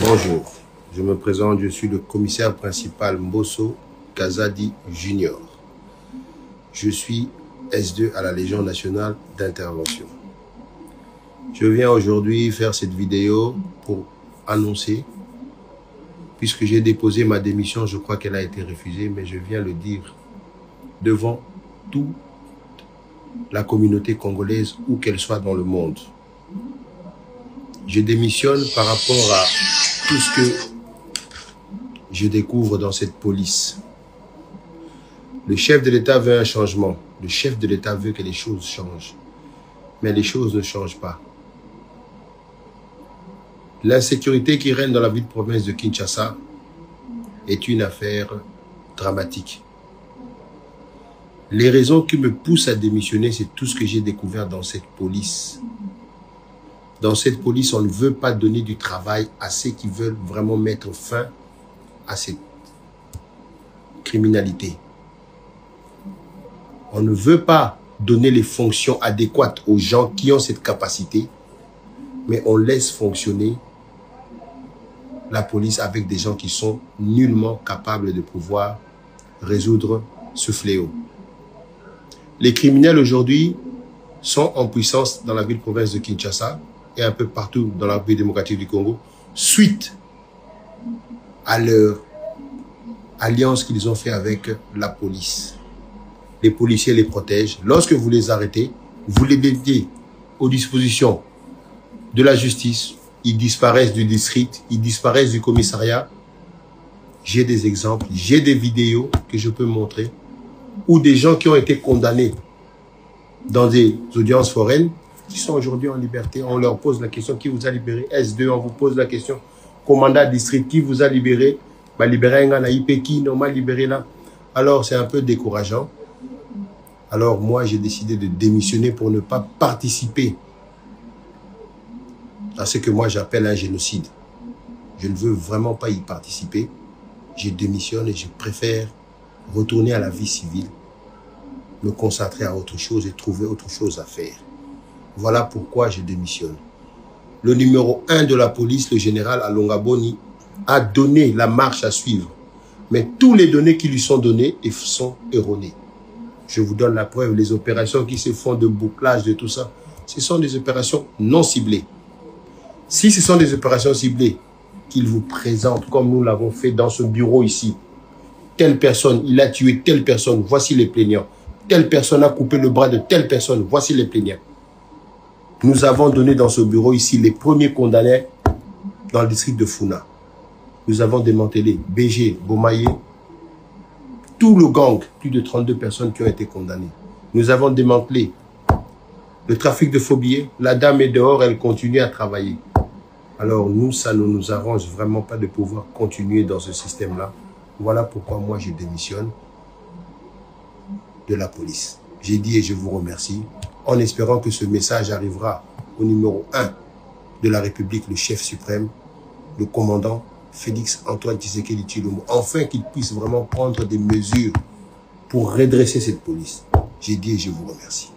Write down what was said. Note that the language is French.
Bonjour, je me présente, je suis le commissaire principal Mbosso Kazadi Junior. Je suis S2 à la Légion nationale d'intervention. Je viens aujourd'hui faire cette vidéo pour annoncer, puisque j'ai déposé ma démission, je crois qu'elle a été refusée, mais je viens le dire devant toute la communauté congolaise, où qu'elle soit dans le monde. Je démissionne par rapport à tout ce que je découvre dans cette police. Le chef de l'État veut un changement. Le chef de l'État veut que les choses changent. Mais les choses ne changent pas. L'insécurité qui règne dans la ville province de Kinshasa est une affaire dramatique. Les raisons qui me poussent à démissionner, c'est tout ce que j'ai découvert dans cette police. Dans cette police, on ne veut pas donner du travail à ceux qui veulent vraiment mettre fin à cette criminalité. On ne veut pas donner les fonctions adéquates aux gens qui ont cette capacité, mais on laisse fonctionner la police avec des gens qui sont nullement capables de pouvoir résoudre ce fléau. Les criminels aujourd'hui sont en puissance dans la ville-province de Kinshasa et un peu partout dans la République démocratique du Congo, suite à leur alliance qu'ils ont fait avec la police. Les policiers les protègent. Lorsque vous les arrêtez, vous les mettez aux dispositions de la justice, ils disparaissent du district, ils disparaissent du commissariat. J'ai des exemples, j'ai des vidéos que je peux montrer, où des gens qui ont été condamnés dans des audiences foraines, qui sont aujourd'hui en liberté, on leur pose la question, qui vous a libéré? S2, on vous pose la question, commandant district, qui vous a libéré? Bah, libéré un gars, qui non m'a libéré là. Alors c'est un peu décourageant. Alors moi j'ai décidé de démissionner pour ne pas participer à ce que moi j'appelle un génocide. Je ne veux vraiment pas y participer. Je démissionne et je préfère retourner à la vie civile, me concentrer à autre chose et trouver autre chose à faire. Voilà pourquoi je démissionne. Le numéro 1 de la police, le général Alonga Boni, a donné la marche à suivre. Mais tous les données qui lui sont données sont erronées. Je vous donne la preuve, les opérations qui se font de bouclage, de tout ça, ce sont des opérations non ciblées. Si ce sont des opérations ciblées qu'il vous présente, comme nous l'avons fait dans ce bureau ici, telle personne, il a tué telle personne, voici les plaignants. Telle personne a coupé le bras de telle personne, voici les plaignants. Nous avons donné dans ce bureau ici les premiers condamnés dans le district de Funa. Nous avons démantelé BG, Bomaye, tout le gang, plus de 32 personnes qui ont été condamnées. Nous avons démantelé le trafic de faux billets. La dame est dehors, elle continue à travailler. Alors nous, ça ne nous arrange vraiment pas de pouvoir continuer dans ce système-là. Voilà pourquoi moi je démissionne de la police. J'ai dit et je vous remercie, en espérant que ce message arrivera au numéro 1 de la République, le chef suprême, le commandant Félix Antoine Tshisekedi Tshilombo, enfin qu'il puisse vraiment prendre des mesures pour redresser cette police. J'ai dit et je vous remercie.